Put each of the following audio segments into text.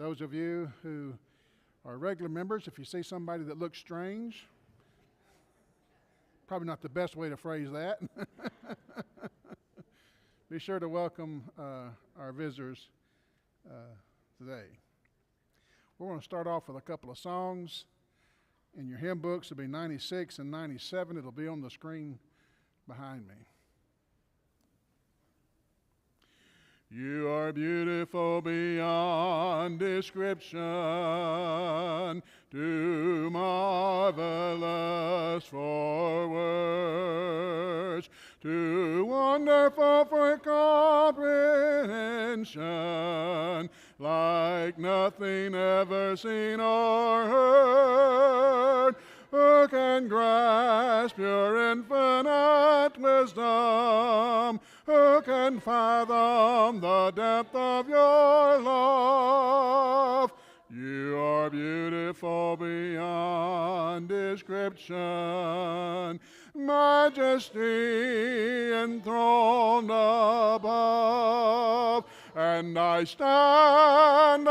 Those of you who are regular members, if you see somebody that looks strange, probably not the best way to phrase that. Be sure to welcome our visitors today. We're going to start off with a couple of songs. In your hymn books, it'll be 96 and 97. It'll be on the screen behind me. You are beautiful beyond description, too marvelous for words, too wonderful for comprehension, like nothing ever seen or heard. Who can grasp your infinite wisdom? Who can fathom the depth of your love? You are beautiful beyond description, majesty enthroned above. And I stand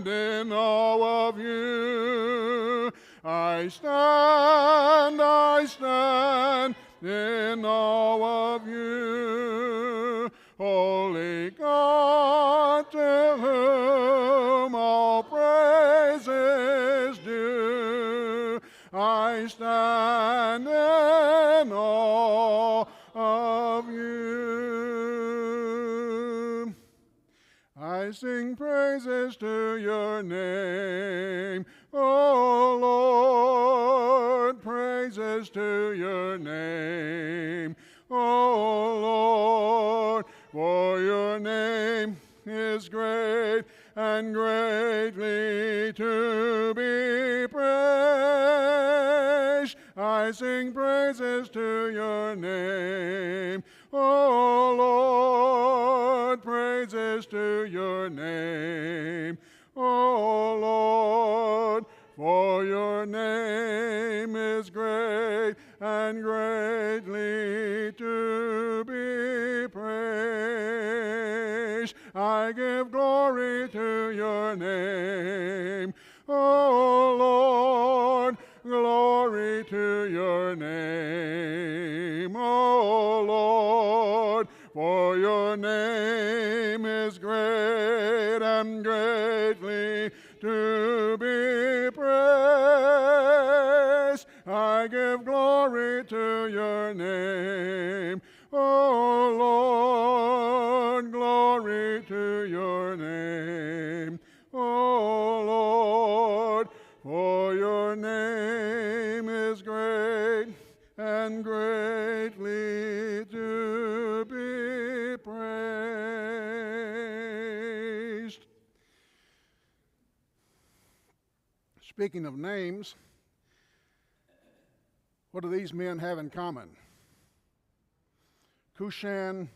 in awe of you. I stand in awe of you. Holy God, to whom all praise is due, I stand in awe of you. I sing praises to your name, O Lord, praises to your name, O Lord, for your name is great and greatly to be praised. I sing praises to your name, O Lord, praises to your name, O Lord, for your name is great and greatly to be praised. I give glory to your name, O Lord, glory to your name, O Lord, for your name is great and greatly to be praised. I give glory to your name, O Lord, glory to your name, O Lord, for your name is great and greatly to be praised. Speaking of names, what do these men have in common? Cushan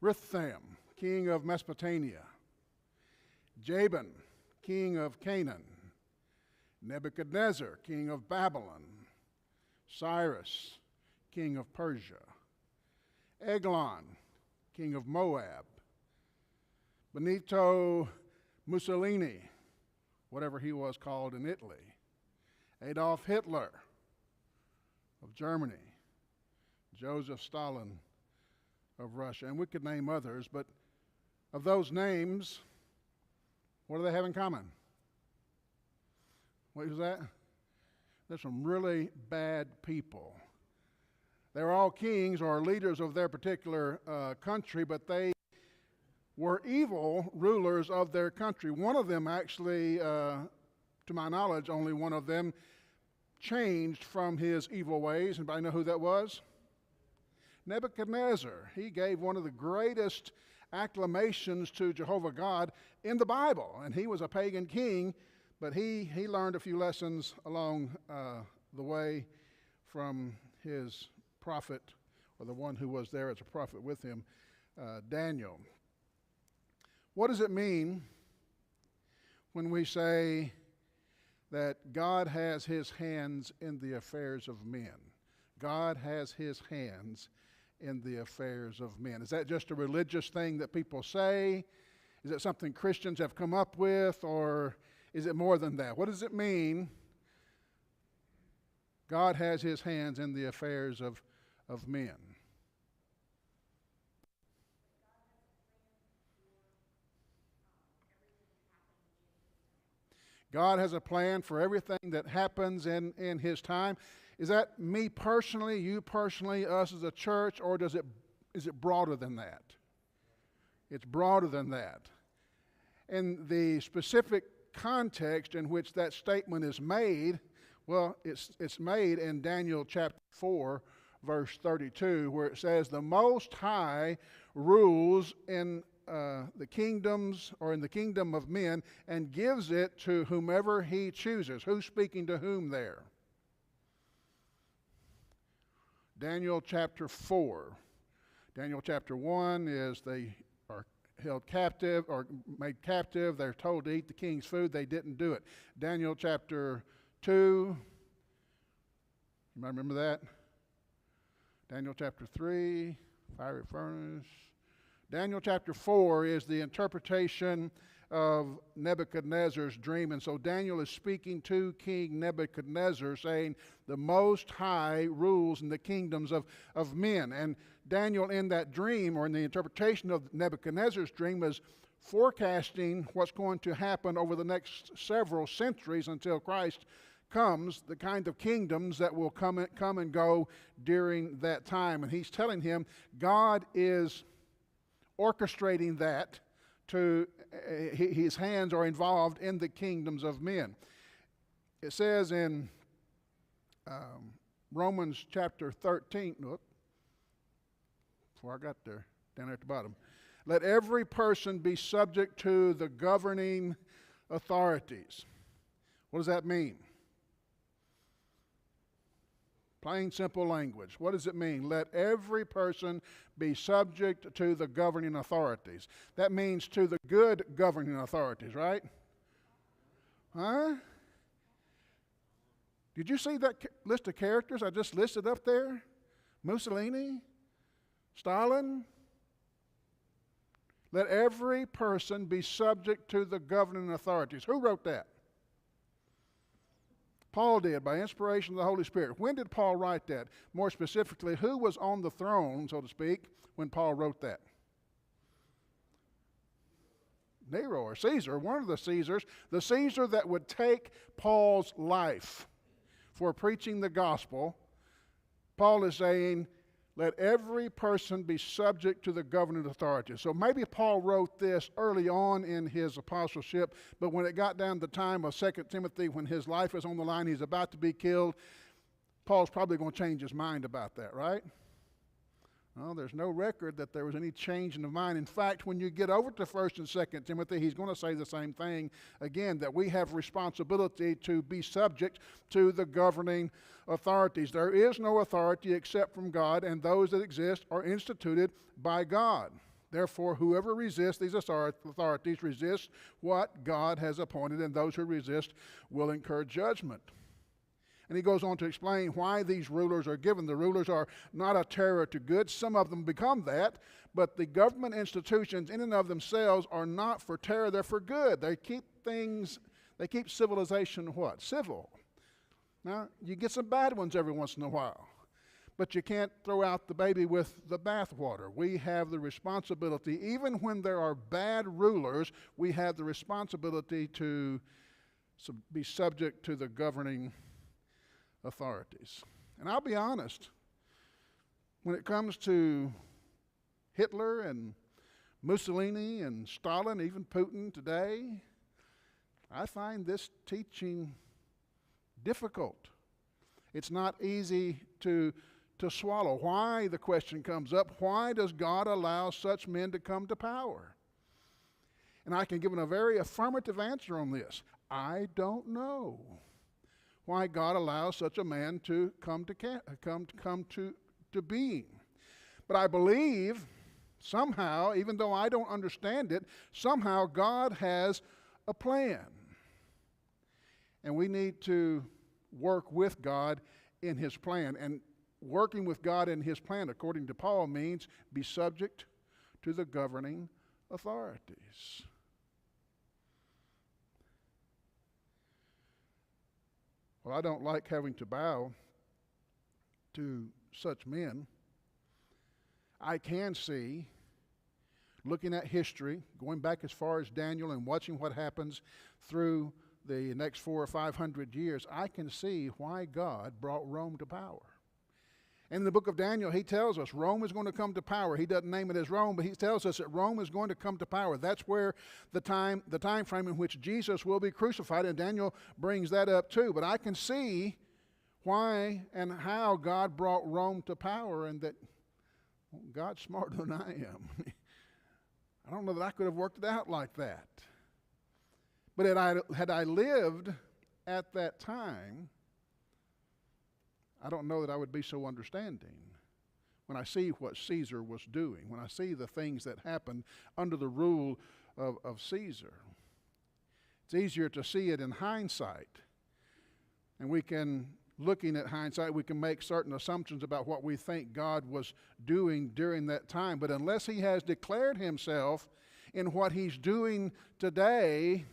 Ritham, king of Mesopotamia. Jabin, king of Canaan. Nebuchadnezzar, king of Babylon. Cyrus, king of Persia. Eglon, king of Moab. Benito Mussolini, whatever he was called in Italy. Adolf Hitler of Germany. Joseph Stalin of Russia. And we could name others, but of those names, what do they have in common? What was that? They're some really bad people. They were all kings or leaders of their particular country, but they were evil rulers of their country. One of them actually, to my knowledge, only one of them changed from his evil ways. Anybody know who that was? Nebuchadnezzar. He gave one of the greatest acclamations to Jehovah God in the Bible, and he was a pagan king, but he learned a few lessons along the way from his prophet, or the one who was there as a prophet with him, Daniel. What does it mean when we say that God has his hands in the affairs of men? God has his hands in the affairs of men. Is that just a religious thing that people say? Is it something Christians have come up with, or is it more than that? What does it mean? God has his hands in the affairs of men. God has a plan for everything that happens in his time. Is that me personally, you personally, us as a church, or is it broader than that? It's broader than that. And the specific context in which that statement is made, well, it's made in Daniel chapter 4, verse 32, where it says, the Most High rules in the kingdoms, or in the kingdom of men, and gives it to whomever he chooses. Who's speaking to whom there? Daniel chapter 4. Daniel chapter 1 is they are held captive or made captive. They're told to eat the king's food. They didn't do it. Daniel chapter 2. You might remember that. Daniel chapter 3, fiery furnace. Daniel chapter 4 is the interpretation of Nebuchadnezzar's dream. And so Daniel is speaking to King Nebuchadnezzar, saying the Most High rules in the kingdoms of men. And Daniel, in that dream, or in the interpretation of Nebuchadnezzar's dream, is forecasting what's going to happen over the next several centuries until Christ comes, the kind of kingdoms that will come and go during that time. And he's telling him God is orchestrating that to his hands are involved in the kingdoms of men. It says in Romans chapter 13, before I got there, down there at the bottom, let every person be subject to the governing authorities. What does that mean? Plain, simple language. What does it mean? Let every person be subject to the governing authorities. That means to the good governing authorities, right? Huh? Did you see that list of characters I just listed up there? Mussolini? Stalin? Let every person be subject to the governing authorities. Who wrote that? Paul did, by inspiration of the Holy Spirit. When did Paul write that? More specifically, who was on the throne, so to speak, when Paul wrote that? Nero or Caesar, one of the Caesars, the Caesar that would take Paul's life for preaching the gospel. Paul is saying, let every person be subject to the governing authorities. So maybe Paul wrote this early on in his apostleship, but when it got down to the time of 2 Timothy, when his life is on the line, he's about to be killed, Paul's probably going to change his mind about that, right? Well, there's no record that there was any change in the mind. In fact, when you get over to 1 and 2 Timothy, he's going to say the same thing again, that we have responsibility to be subject to the governing authorities. There is no authority except from God, and those that exist are instituted by God. Therefore, whoever resists these authorities resists what God has appointed, and those who resist will incur judgment. And he goes on to explain why these rulers are given. The rulers are not a terror to good. Some of them become that, but the government institutions in and of themselves are not for terror, they're for good. They keep civilization what? Civil. Now, you get some bad ones every once in a while, but you can't throw out the baby with the bathwater. We have the responsibility, even when there are bad rulers, we have the responsibility to be subject to the governing authorities. And I'll be honest, when it comes to Hitler and Mussolini and Stalin, even Putin today, I find this teaching difficult. It's not easy to swallow. Why, the question comes up, why does God allow such men to come to power? And I can give a very affirmative answer on this. I don't know why God allows such a man to come to being. But I believe somehow, even though I don't understand it, somehow God has a plan. And we need to work with God in his plan. And working with God in his plan, according to Paul, means be subject to the governing authorities. Well, I don't like having to bow to such men. I can see, looking at history, going back as far as Daniel and watching what happens through the next 400 or 500 years, I can see why God brought Rome to power. In the book of Daniel, he tells us Rome is going to come to power. He doesn't name it as Rome, but he tells us that Rome is going to come to power. That's where the time frame in which Jesus will be crucified, and Daniel brings that up too. But I can see why and how God brought Rome to power, and that God's smarter than I am. I don't know that I could have worked it out like that. But had I lived at that time, I don't know that I would be so understanding when I see what Caesar was doing, when I see the things that happened under the rule of Caesar. It's easier to see it in hindsight. And we can, looking at hindsight, we can make certain assumptions about what we think God was doing during that time. But unless he has declared himself in what he's doing today,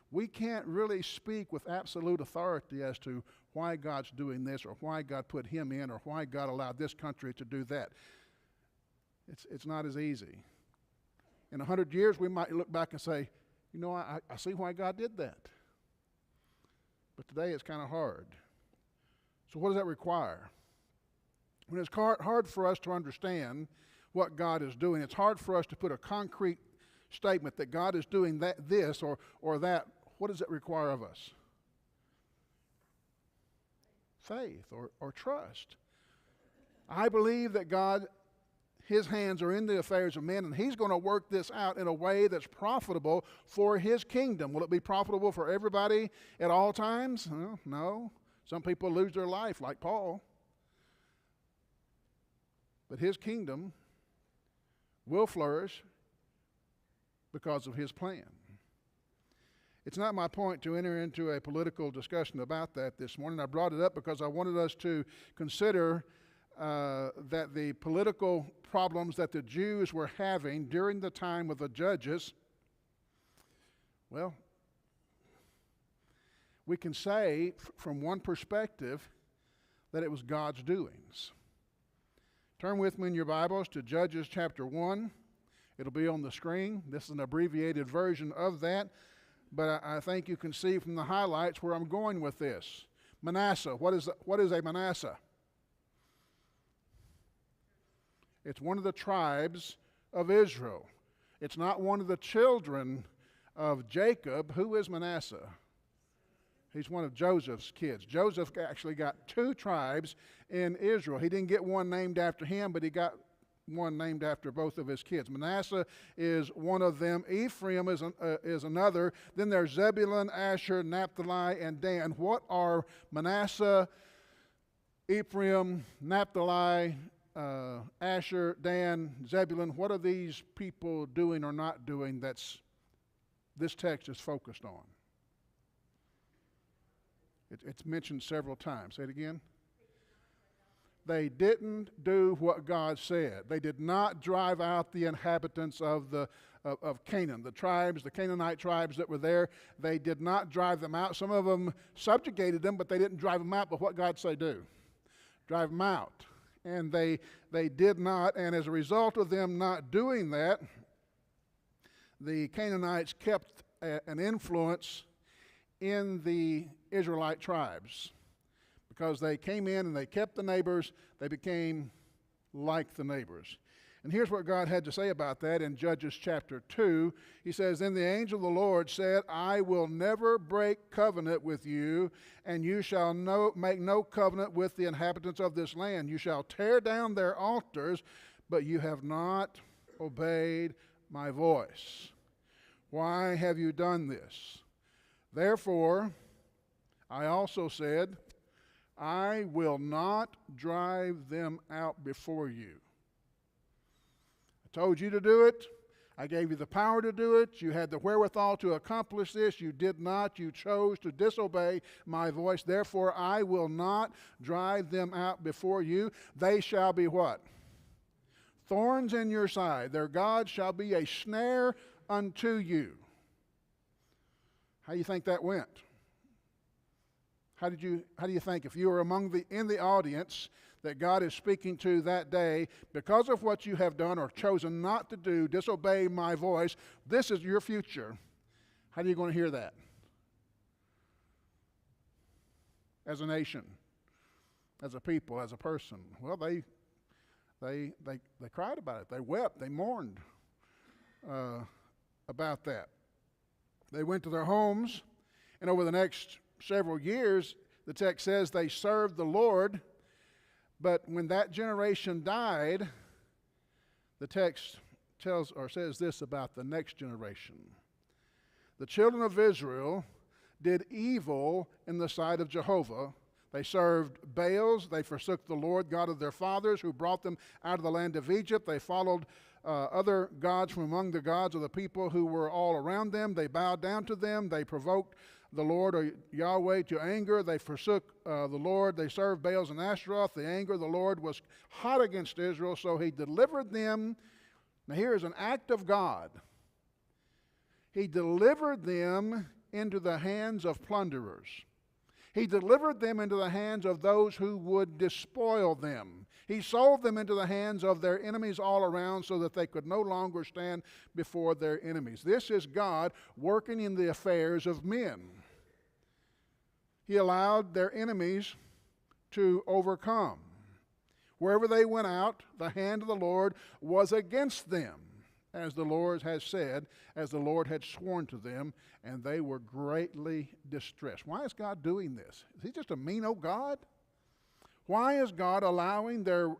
we can't really speak with absolute authority as to why God's doing this, or why God put him in, or why God allowed this country to do that. It's not as easy. In 100 years, we might look back and say, you know, I see why God did that. But today it's kind of hard. So what does that require? When it's hard for us to understand what God is doing, it's hard for us to put a concrete statement that God is doing this or that. What does it require of us? Faith or trust. I believe that God, his hands are in the affairs of men, and he's going to work this out in a way that's profitable for his kingdom. Will it be profitable for everybody at all times? No. Some people lose their life, like Paul. But his kingdom will flourish because of his plan. It's not my point to enter into a political discussion about that this morning. I brought it up because I wanted us to consider that the political problems that the Jews were having during the time of the judges, well, we can say from one perspective that it was God's doings. Turn with me in your Bibles to Judges chapter 1. It'll be on the screen. This is an abbreviated version of that, but I think you can see from the highlights where I'm going with this. Manasseh. What is a Manasseh? It's one of the tribes of Israel. It's not one of the children of Jacob. Who is Manasseh? He's one of Joseph's kids. Joseph actually got two tribes in Israel. He didn't get one named after him, but he got one named after both of his kids. Manasseh is one of them. Ephraim is another. Then there's Zebulun, Asher, Naphtali, and Dan. What are Manasseh, Ephraim, Naphtali, Asher, Dan, Zebulun? What are these people doing or not doing that's this text is focused on? It's mentioned several times. Say it again. They didn't do what God said. They did not drive out the inhabitants of Canaan, the Canaanite tribes that were there. They did not drive them out. Some of them subjugated them, but they didn't drive them out. But what God say do? Drive them out. And they did not. And as a result of them not doing that, the Canaanites kept an influence in the Israelite tribes. Because they came in and they kept the neighbors, they became like the neighbors. And here's what God had to say about that in Judges chapter 2. He says, Then the angel of the Lord said, I will never break covenant with you, and you shall make no covenant with the inhabitants of this land. You shall tear down their altars, but you have not obeyed my voice. Why have you done this? Therefore, I also said, I will not drive them out before you. I told you to do it. I gave you the power to do it. You had the wherewithal to accomplish this. You did not. You chose to disobey my voice. Therefore, I will not drive them out before you. They shall be what? Thorns in your side. Their God shall be a snare unto you. How do you think that went? How do you think, if you were in the audience that God is speaking to that day, because of what you have done or chosen not to do, disobey my voice, this is your future? How are you going to hear that? As a nation, as a people, as a person. Well, they cried about it. They wept. They mourned about that. They went to their homes, and over the next several years, the text says they served the Lord. But when that generation died, the text says this about the next generation. The children of Israel did evil in the sight of Jehovah. They served Baals. They forsook the Lord God of their fathers, who brought them out of the land of Egypt. They followed other gods from among the gods of the people who were all around them. They bowed down to them. They provoked the Lord, or Yahweh, to anger. They forsook the Lord. They served Baals and Ashtaroth. The anger of the Lord was hot against Israel, so he delivered them. Now here is an act of God. He delivered them into the hands of plunderers. He delivered them into the hands of those who would despoil them. He sold them into the hands of their enemies all around, so that they could no longer stand before their enemies. This is God working in the affairs of men. He allowed their enemies to overcome. Wherever they went out, the hand of the Lord was against them, as the Lord has said, as the Lord had sworn to them, and they were greatly distressed. Why is God doing this? Is he just a mean old God? Why is God allowing their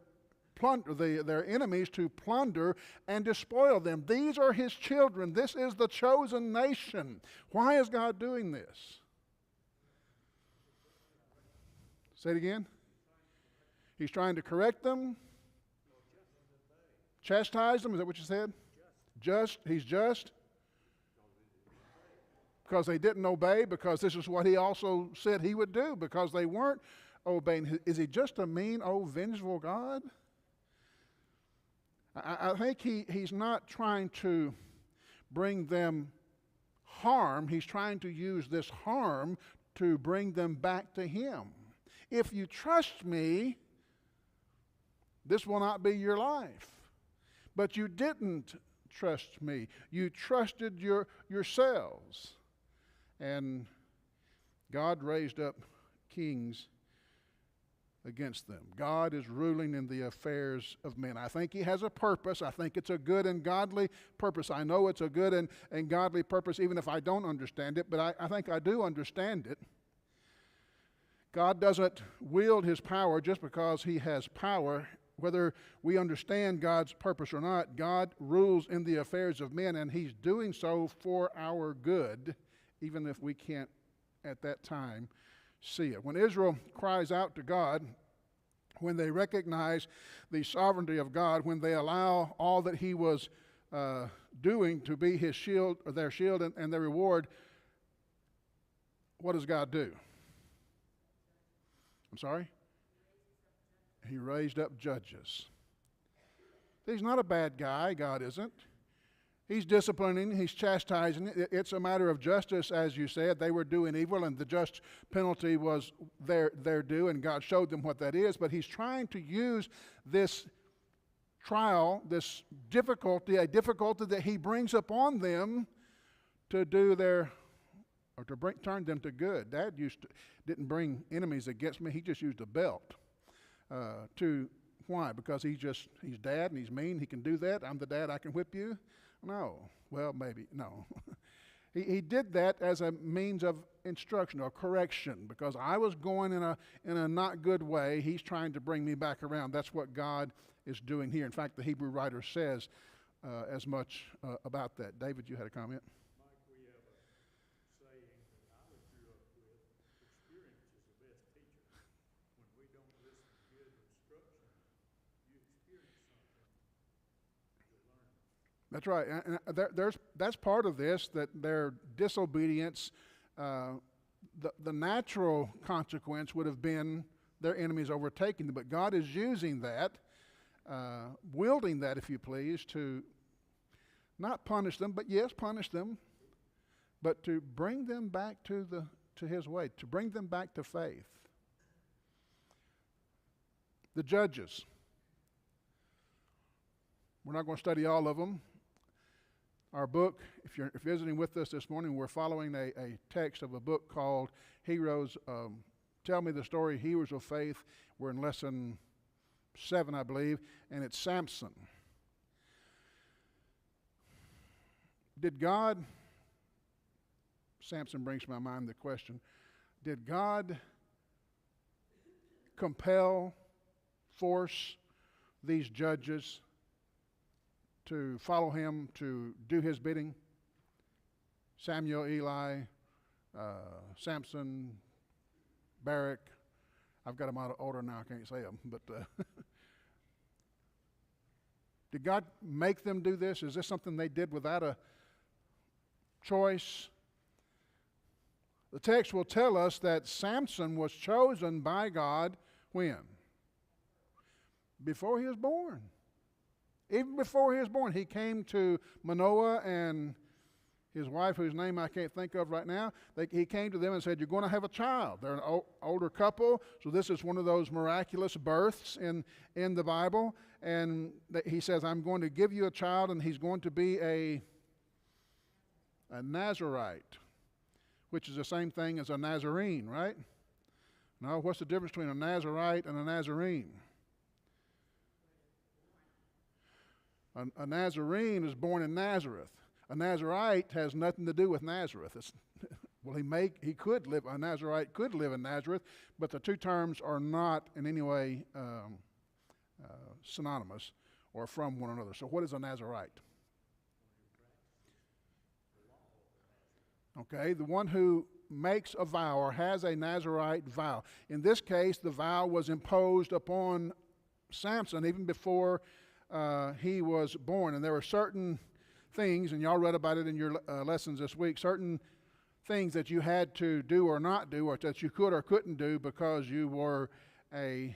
enemies to plunder and despoil them? These are his children. This is the chosen nation. Why is God doing this? Say it again. He's trying to correct them, chastise them. Is that what you said? He's just. Because they didn't obey, because this is what he also said he would do, because they weren't obeying. Is he just a mean, old, vengeful God? I think he's not trying to bring them harm. He's trying to use this harm to bring them back to him. If you trust me, this will not be your life. But you didn't trust me. You trusted yourselves. And God raised up kings against them. God is ruling in the affairs of men. I think he has a purpose. I think it's a good and godly purpose. I know it's a good and godly purpose, even if I don't understand it, but I think I do understand it. God doesn't wield his power just because he has power. Whether we understand God's purpose or not, God rules in the affairs of men, and he's doing so for our good, even if we can't at that time see it. When Israel cries out to God, when they recognize the sovereignty of God, when they allow all that he was doing to be his shield, or their shield and their reward, what does God do? I'm sorry? He raised up judges. He's not a bad guy, God isn't. He's disciplining, he's chastising. It's a matter of justice, as you said. They were doing evil, and the just penalty was their due, and God showed them what that is. But he's trying to use this trial, this difficulty, a difficulty that he brings upon them to do turn them to good. Dad didn't bring enemies against me. He just used a belt. Why? Because he's dad and he's mean. He can do that. I'm the dad. I can whip you. No. Well, maybe. No. He did that as a means of instruction or correction, because I was going in a not good way. He's trying to bring me back around. That's what God is doing here. In fact, the Hebrew writer says as much about that. David, you had a comment? Mike, we have a saying that I grew up with: experience is the best teacher. When we don't listen to good instruction, you experience something to learn. That's right. And that's part of this, that their disobedience, the natural consequence would have been their enemies overtaking them. But God is using that, wielding that, if you please, to not punish them, but yes, punish them, but to bring them back to to his way, to bring them back to faith. The Judges. We're not going to study all of them. Our book, if you're visiting with us this morning, we're following a text of a book called Heroes. Tell Me the Story, Heroes of Faith. We're in lesson 7, I believe, and it's Samson. Samson brings to my mind the question, did God force these judges to follow him, to do his bidding? Samuel, Eli, Samson, Barak. I've got them out of order now, I can't say them. But did God make them do this? Is this something they did without a choice? The text will tell us that Samson was chosen by God when? Before he was born. Even before he was born, he came to Manoah and his wife, whose name I can't think of right now. He came to them and said, you're going to have a child. They're an older couple, so this is one of those miraculous births in the Bible. And he says, I'm going to give you a child, and he's going to be a Nazarite, which is the same thing as a Nazarene, right? No, what's the difference between a Nazarite and a Nazarene? A Nazarene is born in Nazareth. A Nazarite has nothing to do with Nazareth. A Nazarite could live in Nazareth, but the two terms are not in any way synonymous or from one another. So what is a Nazarite? Okay, the one who makes a vow or has a Nazarite vow. In this case, the vow was imposed upon Samson even before he was born. And there were certain things, and y'all read about it in your lessons this week, certain things that you had to do or not do, or that you could or couldn't do because you were a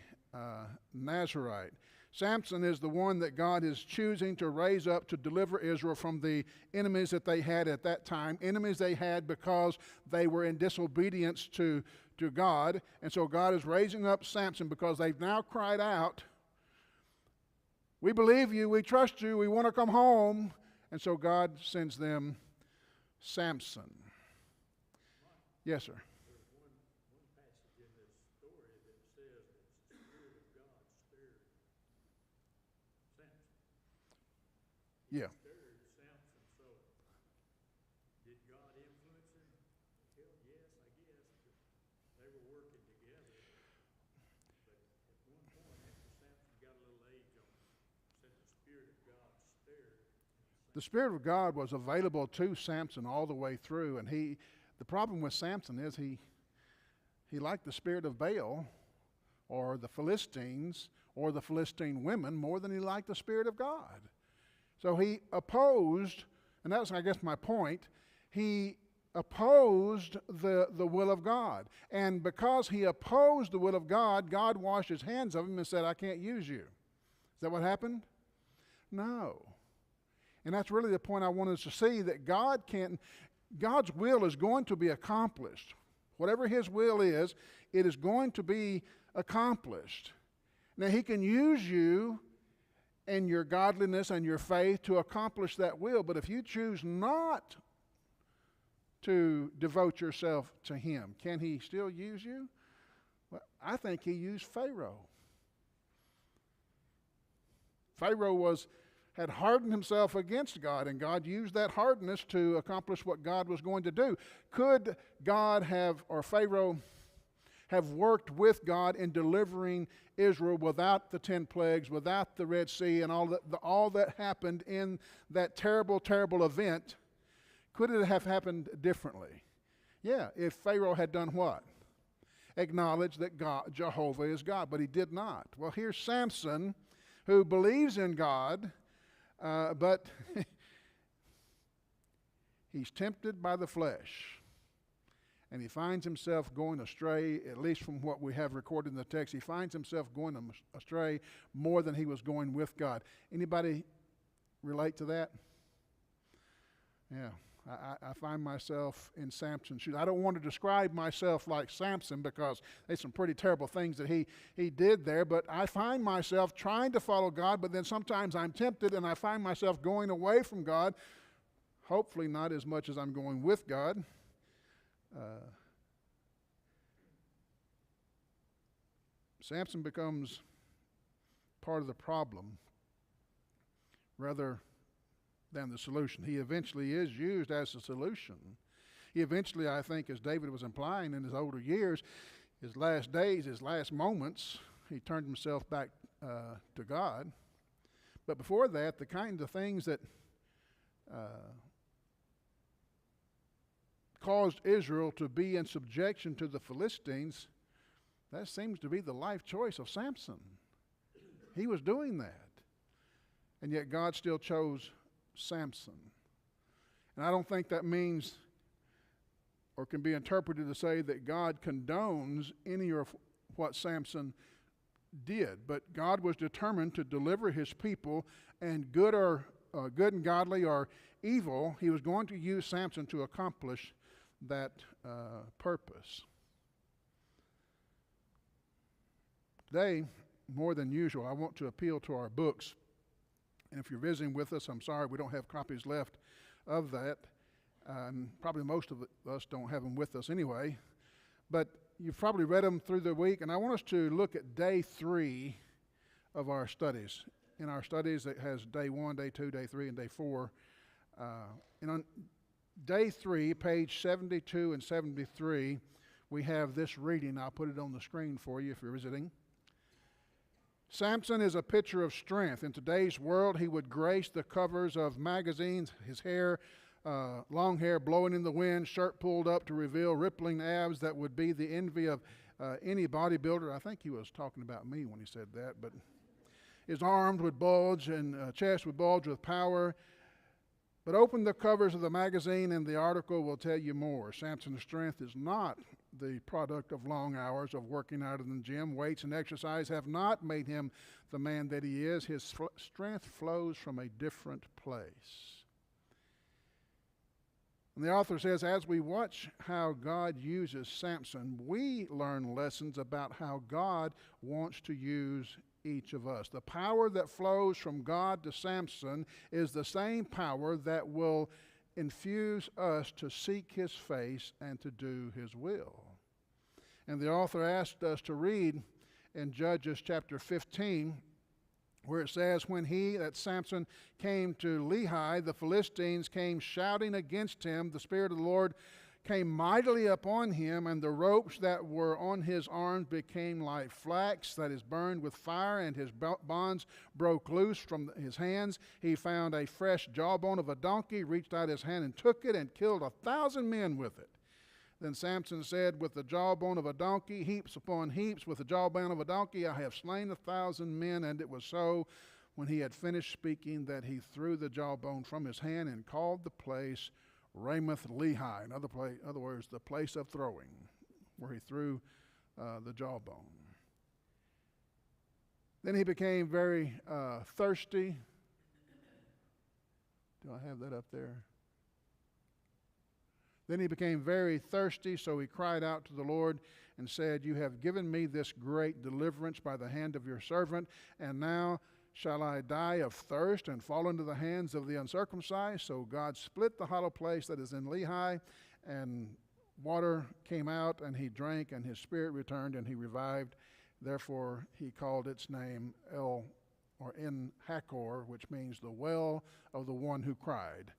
Nazarite. Samson is the one that God is choosing to raise up to deliver Israel from the enemies that they had at that time, enemies they had because they were in disobedience to God. And so God is raising up Samson because they've now cried out, we believe you, we trust you, we want to come home. And so God sends them Samson. Yes, sir. There's one passage in this story that says that the Spirit of God stirred Samson. Yeah. Stirred Samson. So, did God influence him? Hell, yes, I guess. But they were working together. But at one point, after Samson got a little age on him, said the Spirit of God stirred. The Spirit of God was available to Samson all the way through, and the problem with Samson is he liked the spirit of Baal or the Philistines or the Philistine women more than he liked the Spirit of God. So he opposed, and that's, I guess, my point, he opposed the will of God. And because he opposed the will of God, God washed his hands of him and said, I can't use you. Is that what happened? No. And that's really the point I want us to see, that God's will is going to be accomplished. Whatever his will is, it is going to be accomplished. Now, he can use you and your godliness and your faith to accomplish that will, but if you choose not to devote yourself to him, can he still use you? Well, I think he used Pharaoh. Pharaoh had hardened himself against God, and God used that hardness to accomplish what God was going to do. Could God or Pharaoh have worked with God in delivering Israel without the 10 plagues, without the Red Sea, and all that happened in that terrible, terrible event? Could it have happened differently? Yeah, if Pharaoh had done what? Acknowledged that Jehovah is God, but he did not. Well, here's Samson, who believes in God, but he's tempted by the flesh, and he finds himself going astray, at least from what we have recorded in the text. He finds himself going astray more than he was going with God. Anybody relate to that? Yeah. I find myself in Samson's shoes. I don't want to describe myself like Samson because there's some pretty terrible things that he did there, but I find myself trying to follow God, but then sometimes I'm tempted and I find myself going away from God, hopefully not as much as I'm going with God. Samson becomes part of the problem rather than the solution. He eventually is used as a solution. He eventually, I think, as David was implying in his older years, his last days, his last moments, he turned himself back to God. But before that, the kind of things that caused Israel to be in subjection to the Philistines, that seems to be the life choice of Samson. He was doing that. And yet God still chose Samson. And I don't think that means or can be interpreted to say that God condones any of what Samson did. But God was determined to deliver his people, and good and godly or evil, he was going to use Samson to accomplish that purpose. Today, more than usual, I want to appeal to our books. And if you're visiting with us, I'm sorry we don't have copies left of that. Probably most of us don't have them with us anyway. But you've probably read them through the week, and I want us to look at day 3 of our studies. In our studies, it has day 1, day 2, day 3, and day 4. And on day 3, page 72 and 73, we have this reading. I'll put it on the screen for you if you're visiting. Samson is a picture of strength. In today's world, he would grace the covers of magazines, his hair, long hair blowing in the wind, shirt pulled up to reveal rippling abs that would be the envy of any bodybuilder. I think he was talking about me when he said that, but his arms would bulge and chest would bulge with power. But open the covers of the magazine and the article will tell you more. Samson's strength is not the product of long hours of working out in the gym. Weights and exercise have not made him the man that he is. His strength flows from a different place. And the author says, as we watch how God uses Samson, we learn lessons about how God wants to use each of us. The power that flows from God to Samson is the same power that will infuse us to seek his face and to do his will. And the author asked us to read in Judges chapter 15, where it says, when he, that's Samson, came to Lehi, the Philistines came shouting against him. The Spirit of the Lord came mightily upon him, and the ropes that were on his arms became like flax that is burned with fire, and his bonds broke loose from his hands. He found a fresh jawbone of a donkey, reached out his hand and took it, and killed 1,000 men with it. Then Samson said, with the jawbone of a donkey, heaps upon heaps, with the jawbone of a donkey, I have slain 1,000 men. And it was so, when he had finished speaking, that he threw the jawbone from his hand and called the place Ramoth Lehi. In other words, the place of throwing, where he threw the jawbone. Then he became very thirsty. Do I have that up there? Then he became very thirsty, so he cried out to the Lord and said, you have given me this great deliverance by the hand of your servant, and now shall I die of thirst and fall into the hands of the uncircumcised? So God split the hollow place that is in Lehi, and water came out, and he drank, and his spirit returned, and he revived. Therefore he called its name En Hakor, which means the well of the one who cried.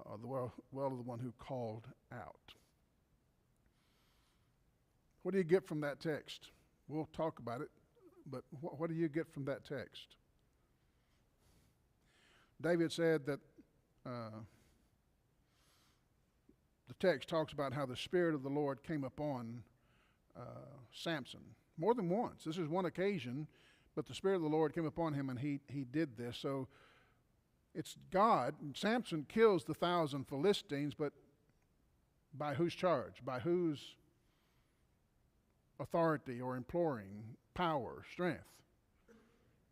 Or the well of the one who called out. What do you get from that text? We'll talk about it, but what do you get from that text? David said that the text talks about how the Spirit of the Lord came upon Samson more than once. This is one occasion, but the Spirit of the Lord came upon him, and he did this. So it's God. Samson kills the 1,000 Philistines, but by whose charge? By whose authority or imploring power, strength?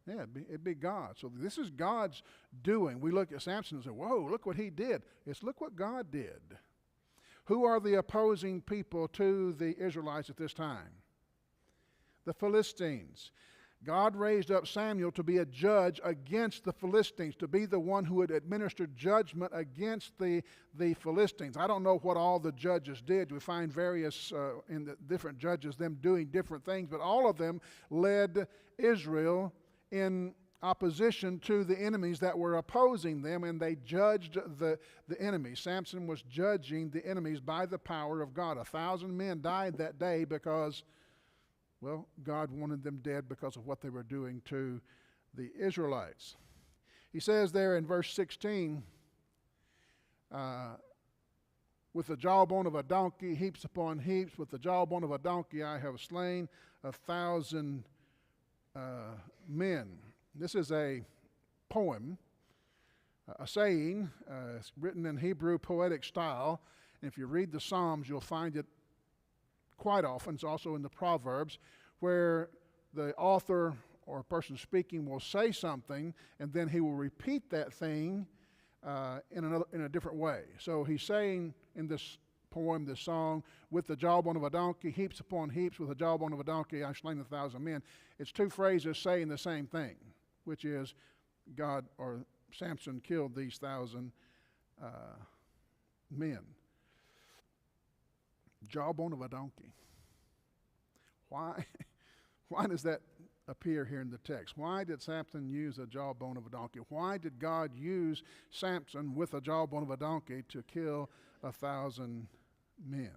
Yeah, it'd be God. So this is God's doing. We look at Samson and say, whoa, look what he did. It's look what God did. Who are the opposing people to the Israelites at this time? The Philistines. God raised up Samuel to be a judge against the Philistines, to be the one who would administer judgment against the Philistines. I don't know what all the judges did. We find various, in the different judges, them doing different things, but all of them led Israel in opposition to the enemies that were opposing them, and they judged the enemies. Samson was judging the enemies by the power of God. 1,000 men died that day because, well, God wanted them dead because of what they were doing to the Israelites. He says there in verse 16, with the jawbone of a donkey, heaps upon heaps, with the jawbone of a donkey I have slain 1,000 men. This is a poem, a saying. It's written in Hebrew poetic style. And if you read the Psalms, you'll find it quite often. It's also in the Proverbs, where the author or person speaking will say something, and then he will repeat that thing in a different way. So he's saying in this poem, this song, with the jawbone of a donkey, heaps upon heaps, with the jawbone of a donkey, I've slain 1,000 men. It's two phrases saying the same thing, which is God or Samson killed these 1,000 men. Jawbone of a donkey. Why? Why does that appear here in the text? Why did Samson use a jawbone of a donkey? Why did God use Samson with a jawbone of a donkey to kill 1,000 men?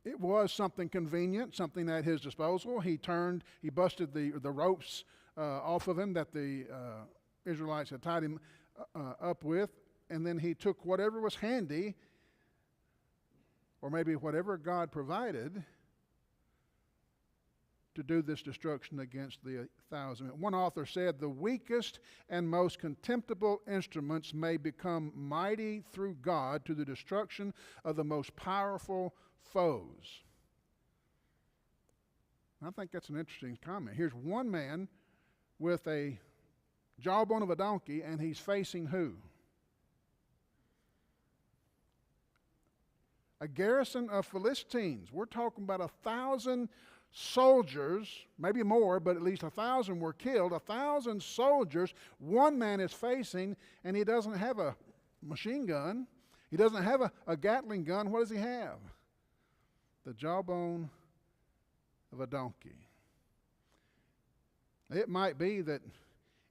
It was something convenient, something at his disposal. He busted the ropes off of him that the Israelites had tied him up with, and then he took whatever was handy, or maybe whatever God provided, to do this destruction against the 1,000. One author said, the weakest and most contemptible instruments may become mighty through God to the destruction of the most powerful foes. I think that's an interesting comment. Here's one man with a jawbone of a donkey, and he's facing who? A garrison of Philistines. We're talking about 1,000 soldiers, maybe more, but at least 1,000 were killed. 1,000 soldiers one man is facing, and he doesn't have a machine gun. He doesn't have a Gatling gun. What does he have? The jawbone of a donkey. It might be that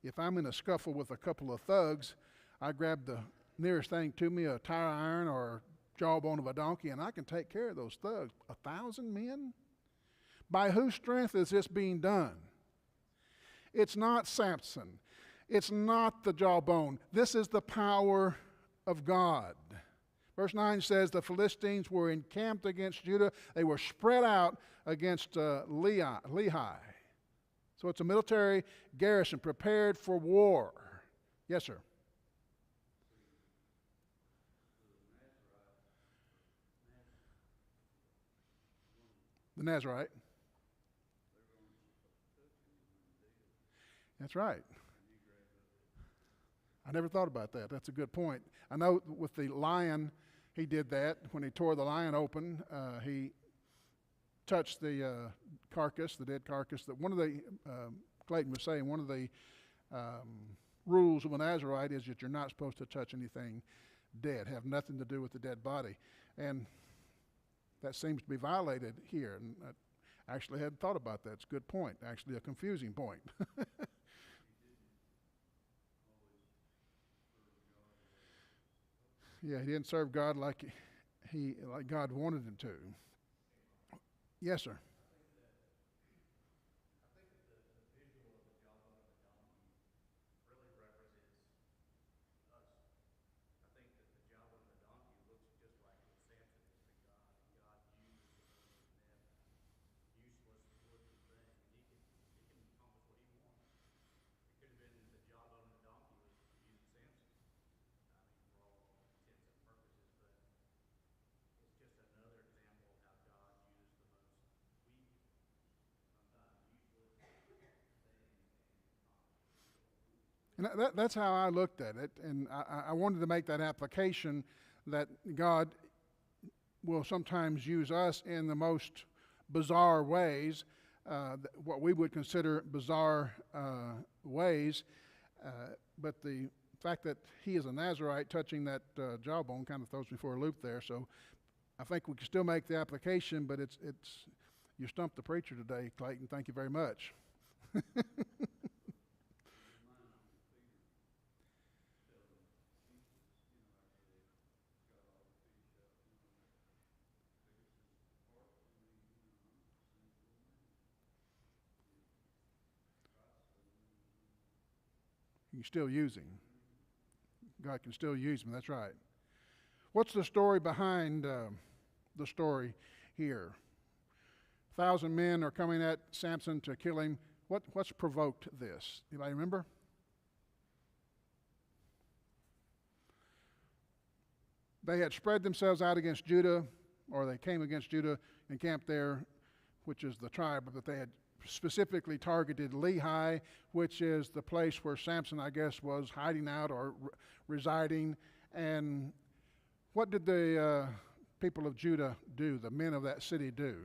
if I'm in a scuffle with a couple of thugs, I grab the nearest thing to me, a tire iron or jawbone of a donkey, and I can take care of those thugs. 1,000 men? By whose strength is this being done? It's not Samson. It's not the jawbone. This is the power of God. Verse 9 says the Philistines were encamped against Judah. They were spread out against Lehi. So it's a military garrison prepared for war. Yes, sir. The Nazarite. That's right. I never thought about that. That's a good point. I know with the lion, he did that. When he tore the lion open, he touched the carcass, the dead carcass. That one of the, Clayton was saying, one of the rules of a Nazarite is that you're not supposed to touch anything dead, have nothing to do with the dead body. And that seems to be violated here. And I actually hadn't thought about that. It's a good point, actually a confusing point. Yeah, he didn't serve God like God wanted him to. Yes, sir. And that's how I looked at it. And I wanted to make that application that God will sometimes use us in the most bizarre ways, what we would consider bizarre ways. But the fact that he is a Nazarite touching that jawbone kind of throws me for a loop there. So I think we can still make the application, but it's you stumped the preacher today, Clayton. Thank you very much. You can still use him. God can still use him. That's right. What's the story behind the story here? 1,000 men are coming at Samson to kill him. What's provoked this? Anybody remember? They had spread themselves out against Judah, or they came against Judah and camped there, which is the tribe, but they had specifically targeted Lehi, which is the place where Samson, I guess, was hiding out or residing. And what did the people of Judah do, the men of that city do?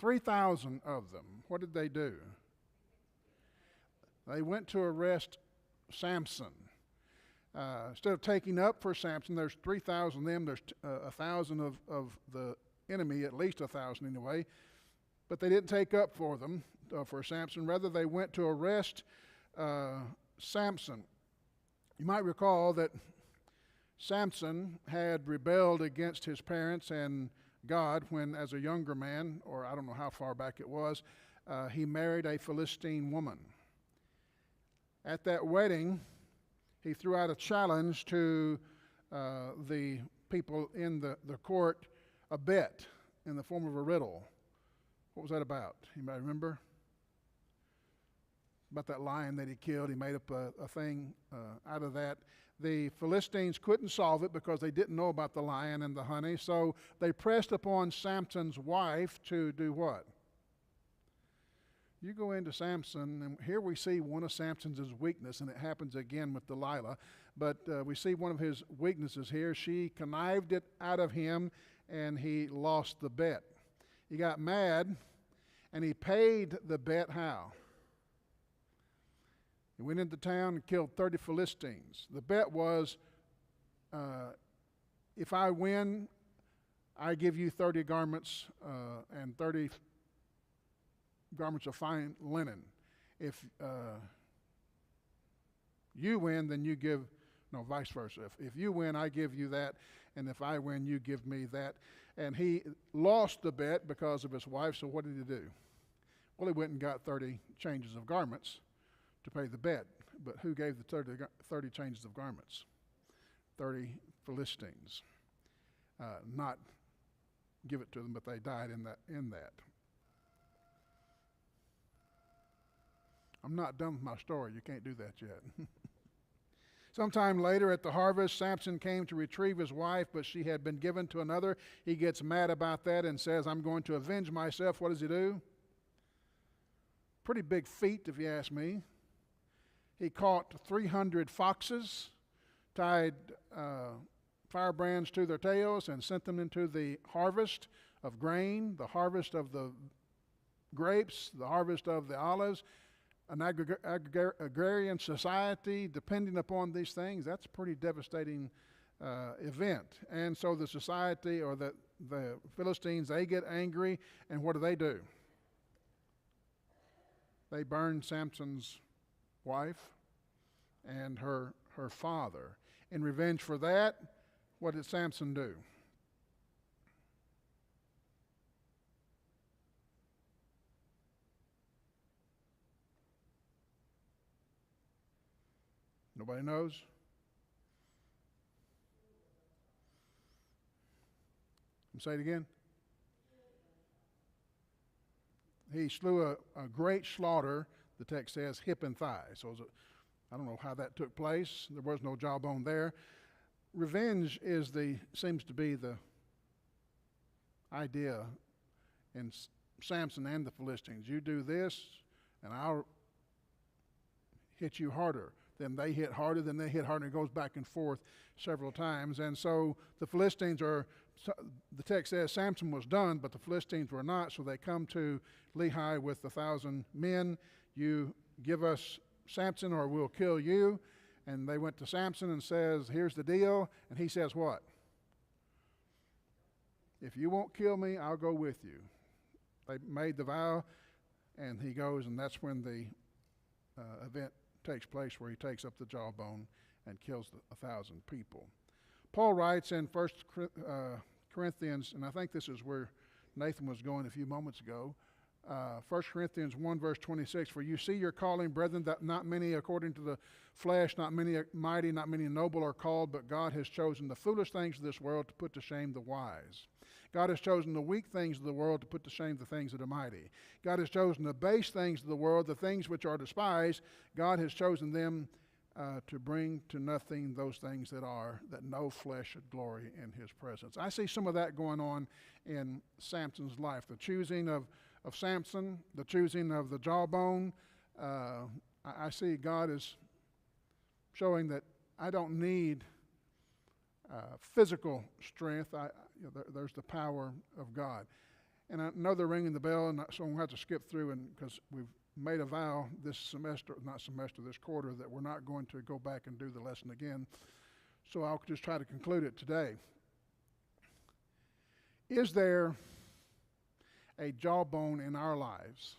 3,000 of them. What did they do? They went to arrest Samson. Instead of taking up for Samson, there's 3,000 of them. There's 1,000 of the enemy, at least 1,000 anyway. But they didn't take up for them, for Samson. Rather, they went to arrest Samson. You might recall that Samson had rebelled against his parents and God when, as a younger man, or I don't know how far back it was, he married a Philistine woman. At that wedding, he threw out a challenge to the people in the court, a bet in the form of a riddle. What was that about? Anybody remember? About that lion that he killed. He made up a thing out of that. The Philistines couldn't solve it because they didn't know about the lion and the honey, so they pressed upon Samson's wife to do what? You go into Samson, and here we see one of Samson's weakness, and it happens again with Delilah, but we see one of his weaknesses here. She connived it out of him, and he lost the bet. He got mad, and he paid the bet how? He went into town and killed 30 Philistines. The bet was, if I win, I give you 30 garments and 30 garments of fine linen. If you win, then you give, no, vice versa. If you win, I give you that, and if I win, you give me that. And he lost the bet because of his wife, so what did he do? Well, he went and got 30 changes of garments to pay the bet. But who gave the 30 changes of garments? 30 Philistines. Not give it to them, but they died in that. I'm not done with my story. You can't do that yet. Sometime later at the harvest, Samson came to retrieve his wife, but she had been given to another. He gets mad about that and says, I'm going to avenge myself. What does he do? Pretty big feat, if you ask me. He caught 300 foxes, tied firebrands to their tails, and sent them into the harvest of grain, the harvest of the grapes, the harvest of the olives. An agrarian society depending upon these things, that's a pretty devastating event. And so the society, or the Philistines, they get angry, and what do? They burn Samson's wife and her father. In revenge for that, what did Samson do? Nobody knows? Say it again. He slew a great slaughter, the text says, hip and thigh. So I don't know how that took place. There was no jawbone there. Revenge seems to be the idea in Samson and the Philistines. You do this, and I'll hit you harder. then they hit harder, then they hit harder, and it goes back and forth several times. And so the Philistines are, the text says Samson was done, but the Philistines were not, so they come to Lehi with 1,000 men. You give us Samson or we'll kill you. And they went to Samson and says, here's the deal. And he says what? If you won't kill me, I'll go with you. They made the vow, and he goes, and that's when the event takes place where he takes up the jawbone and kills 1,000 people. Paul writes in 1 Corinthians, and I think this is where Nathan was going a few moments ago, 1 Corinthians 1 verse 26, for you see your calling, brethren, that not many according to the flesh, not many mighty, not many noble are called, but God has chosen the foolish things of this world to put to shame the wise. God has chosen the weak things of the world to put to shame the things that are mighty. God has chosen the base things of the world, the things which are despised. God has chosen them to bring to nothing those things that are, that no flesh should glory in his presence. I see some of that going on in Samson's life. The choosing of Samson, the choosing of the jawbone. I see God is showing that I don't need physical strength. There's the power of God. And I know they're ringing the bell, and so I'm going to have to skip through, and because we've made a vow this quarter, that we're not going to go back and do the lesson again. So I'll just try to conclude it today. Is there a jawbone in our lives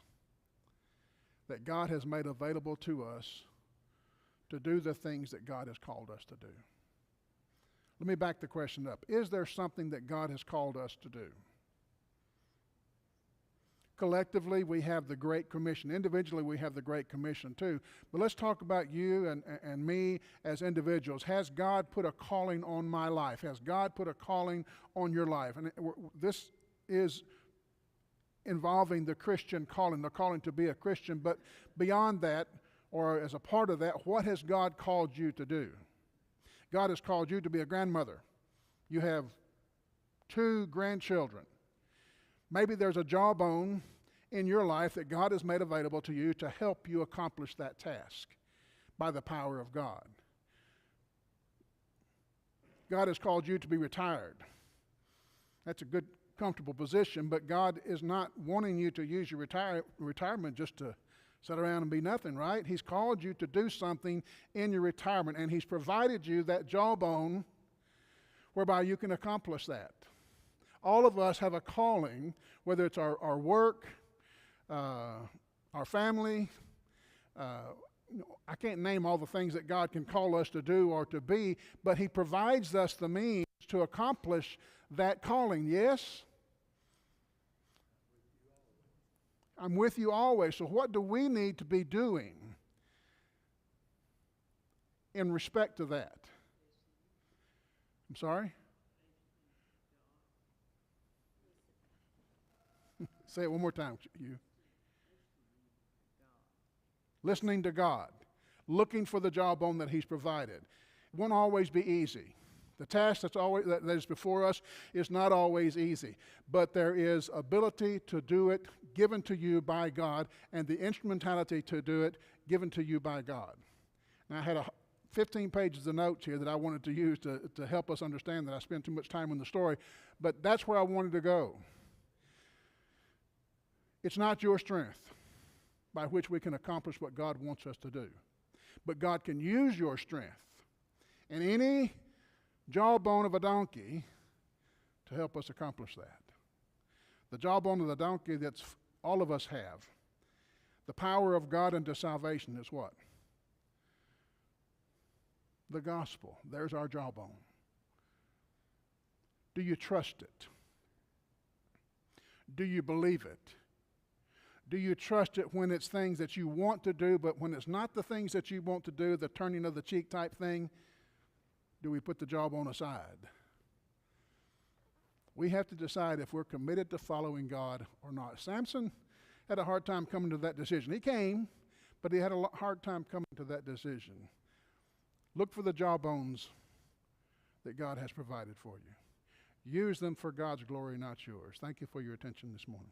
that God has made available to us to do the things that God has called us to do? Let me back the question up. Is there something that God has called us to do? Collectively, we have the Great Commission. Individually, we have the Great Commission too. But let's talk about you and me as individuals. Has God put a calling on my life? Has God put a calling on your life? And this is involving the Christian calling, the calling to be a Christian. But beyond that, or as a part of that, what has God called you to do? God has called you to be a grandmother. You have 2 grandchildren. Maybe there's a jawbone in your life that God has made available to you to help you accomplish that task by the power of God. God has called you to be retired. That's a good, comfortable position, but God is not wanting you to use your retirement just to sit around and be nothing, right? He's called you to do something in your retirement, and He's provided you that jawbone whereby you can accomplish that. All of us have a calling, whether it's our work, our family. I can't name all the things that God can call us to do or to be, but He provides us the means to accomplish that calling. Yes? I'm with you always. So what do we need to be doing in respect to that? I'm sorry? Say it one more time, you. Listening to God. Looking for the jawbone that He's provided. It won't always be easy. The task that is before us is not always easy, but there is ability to do it given to you by God, and the instrumentality to do it given to you by God. Now, I had 15 pages of notes here that I wanted to use to help us understand that. I spent too much time on the story, but that's where I wanted to go. It's not your strength by which we can accomplish what God wants us to do, but God can use your strength and any jawbone of a donkey to help us accomplish that. The jawbone of the donkey that's all of us have. The power of God unto salvation is what? The gospel. There's our jawbone. Do you trust it? Do you believe it? Do you trust it when it's things that you want to do, but when it's not the things that you want to do, the turning of the cheek type thing, do we put the jawbone aside? We have to decide if we're committed to following God or not. Samson had a hard time coming to that decision. He came, but he had a hard time coming to that decision. Look for the jawbones that God has provided for you. Use them for God's glory, not yours. Thank you for your attention this morning.